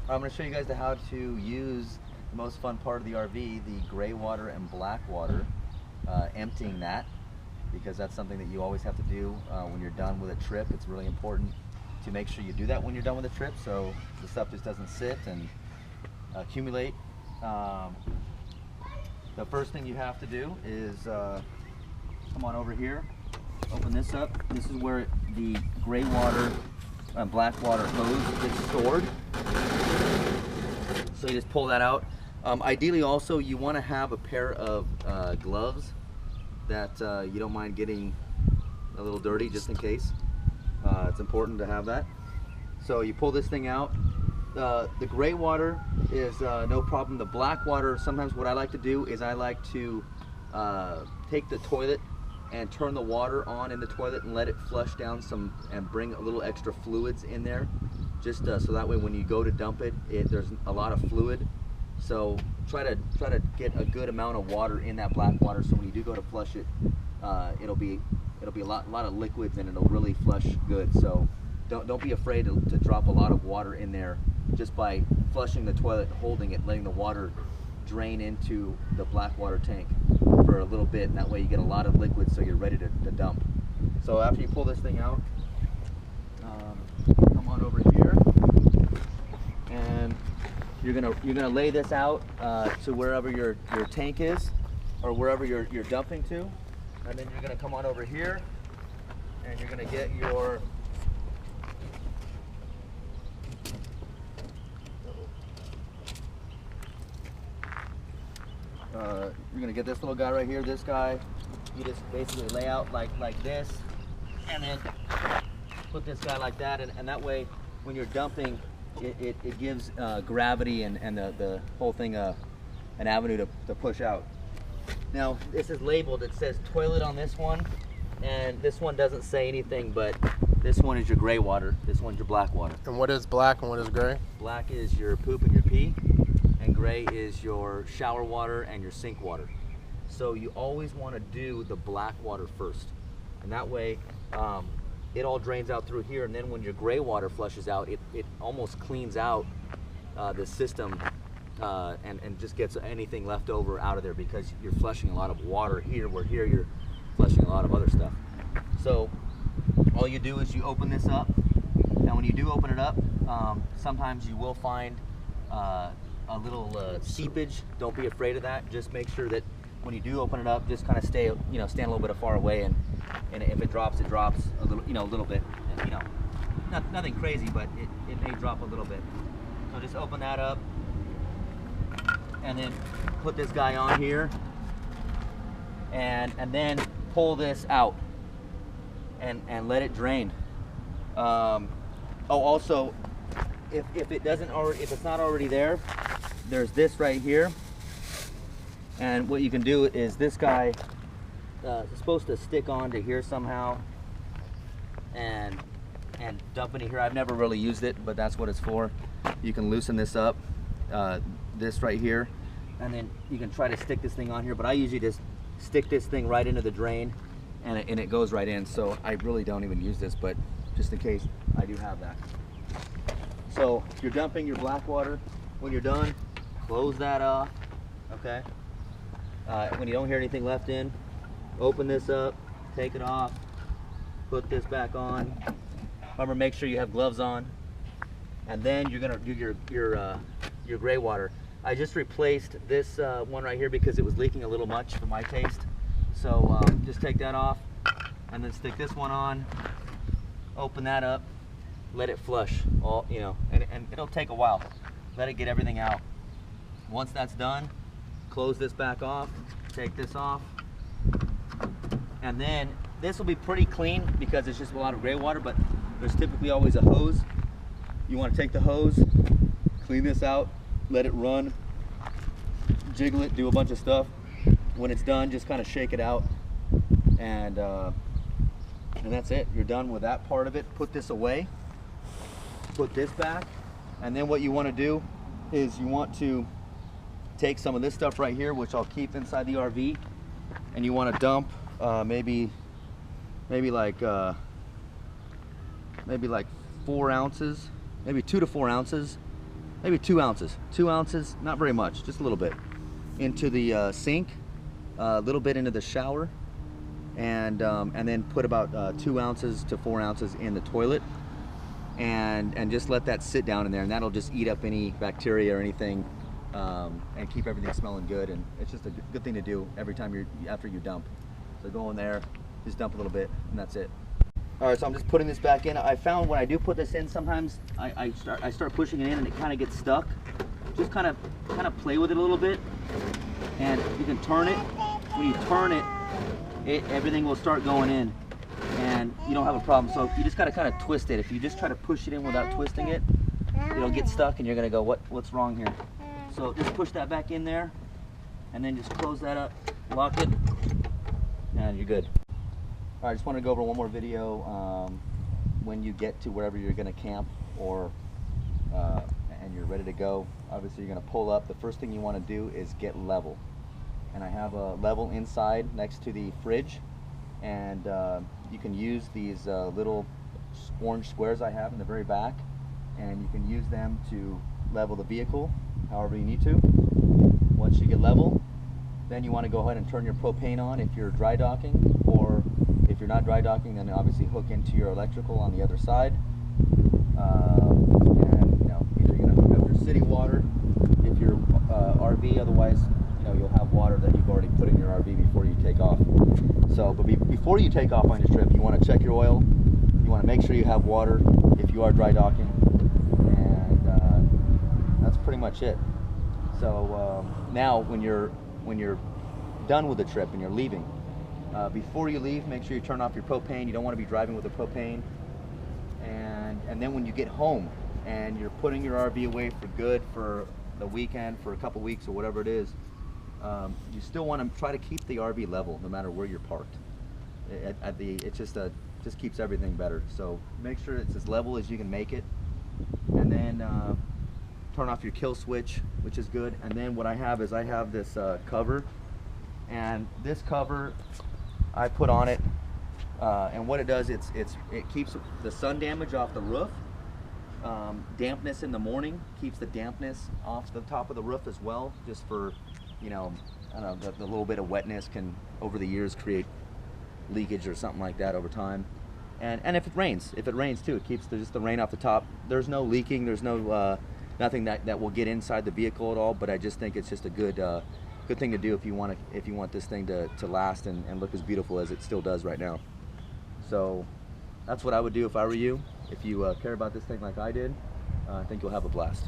I'm going to show you guys how to use the most fun part of the RV, the gray water and black water, emptying that, because that's something that you always have to do when you're done with a trip. It's really important to make sure you do that when you're done with a trip, so the stuff just doesn't sit and accumulate. The first thing you have to do is come on over here, open this up. This is where the gray water and black water hose is stored. So you just pull that out. Ideally also you want to have a pair of gloves that you don't mind getting a little dirty, just in case. It's important to have that. So you pull this thing out. The gray water is no problem. The black water, sometimes what I like to do is I like to take the toilet and turn the water on in the toilet and let it flush down some and bring a little extra fluids in there, just so that way when you go to dump it, there's a lot of fluid. So try to get a good amount of water in that black water, so when you do go to flush it, it'll be a lot of liquids and it'll really flush good. So don't be afraid to drop a lot of water in there just by flushing the toilet, holding it, letting the water drain into the black water tank for a little bit, and that way you get a lot of liquid so you're ready to dump. So after you pull this thing out, come on over here, and you're gonna lay this out to wherever your tank is, or wherever you're dumping to, and then you're gonna come on over here, and you're gonna get your you're gonna get this little guy right here. This guy, you just basically lay out like this, and then put this guy like that, and that way when you're dumping, it gives gravity and the whole thing an avenue to push out. Now this is labeled, it says toilet on this one, and this one doesn't say anything, but this one is your gray water, this one's your black water. And what is black and what is gray? Black is your poop and your pee, and gray is your shower water and your sink water. So you always want to do the black water first, and that way it all drains out through here, and then when your gray water flushes out, it almost cleans out the system and just gets anything left over out of there, because you're flushing a lot of water here, where here you're flushing a lot of other stuff. So all you do is you open this up, and when you do open it up, sometimes you will find a little seepage. Don't be afraid of that. Just make sure that when you do open it up, just kind of stand a little bit far away, and if it drops a little, a little bit, nothing crazy, but it may drop a little bit. So just open that up, and then put this guy on here, and then pull this out, and let it drain. Oh, also, if it's not already there, there's this right here, and what you can do is this guy is supposed to stick onto here somehow, and dump into here. I've never really used it, but that's what it's for. You can loosen this up, this right here, and then you can try to stick this thing on here, but I usually just stick this thing right into the drain, and it goes right in. So I really don't even use this, but just in case, I do have that. So you're dumping your black water. When you're done, close that off, okay? When you don't hear anything left in, open this up, take it off, put this back on. Remember, make sure you have gloves on, and then you're gonna do your gray water. I just replaced this one right here because it was leaking a little much for my taste. So just take that off, and then stick this one on, open that up, let it flush, and it'll take a while. Let it get everything out. Once that's done, close this back off, take this off, and then this will be pretty clean because it's just a lot of gray water, but there's typically always a hose. You want to take the hose, clean this out, let it run, jiggle it, do a bunch of stuff. When it's done, just kind of shake it out, and that's it. You're done with that part of it. Put this away, put this back, and then what you want to do is you want to take some of this stuff right here, which I'll keep inside the RV, and you want to dump maybe like 4 ounces, maybe 2 to 4 ounces maybe 2 ounces. 2 ounces, not very much, just a little bit, into the sink, a little bit into the shower, and then put about 2 ounces to 4 ounces in the toilet, and just let that sit down in there, and that'll just eat up any bacteria or anything, and keep everything smelling good. And it's just a good thing to do every time after you dump. So go in there, just dump a little bit, and that's it. All right, so I'm just putting this back in. I found when I do put this in, sometimes I start pushing it in and it kind of gets stuck. Just kind of play with it a little bit, and you can turn it. When you turn it, everything will start going in, and you don't have a problem. So you just gotta kind of twist it. If you just try to push it in without twisting it, it'll get stuck, and you're gonna go, what's wrong here? So just push that back in there, and then just close that up, lock it, and you're good. All right, I just want to go over one more video. When you get to wherever you're going to camp, or and you're ready to go, obviously you're going to pull up. The first thing you want to do is get level. And I have a level inside next to the fridge, and you can use these little orange squares I have in the very back, and you can use them to level the vehicle however you need to. Once you get level, then you want to go ahead and turn your propane on if you're dry docking, or if you're not dry docking, then obviously hook into your electrical on the other side. And either you're going to hook up your city water if you're RV, otherwise you'll have water that you've already put in your RV before you take off. So, but before you take off on your trip, you want to check your oil. You want to make sure you have water if you are dry docking, and that's pretty much it. So now when you're done with the trip and you're leaving, before you leave, make sure you turn off your propane. You don't want to be driving with the propane. And then when you get home and you're putting your RV away for good for the weekend, for a couple weeks or whatever it is, you still want to try to keep the RV level no matter where you're parked. It just keeps everything better. So make sure it's as level as you can make it, and then turn off your kill switch, which is good. And then what I have is this cover, and this cover I put on it, and what it does, it keeps the sun damage off the roof. Dampness in the morning keeps the dampness off the top of the roof as well, just for, I don't know, the little bit of wetness can over the years create leakage or something like that over time. And if it rains too, it keeps just the rain off the top. There's no leaking, there's no nothing that will get inside the vehicle at all, but I just think it's just a good thing to do if you want this thing to last and look as beautiful as it still does right now. So that's what I would do if I were you. If you care about this thing like I did, I think you'll have a blast.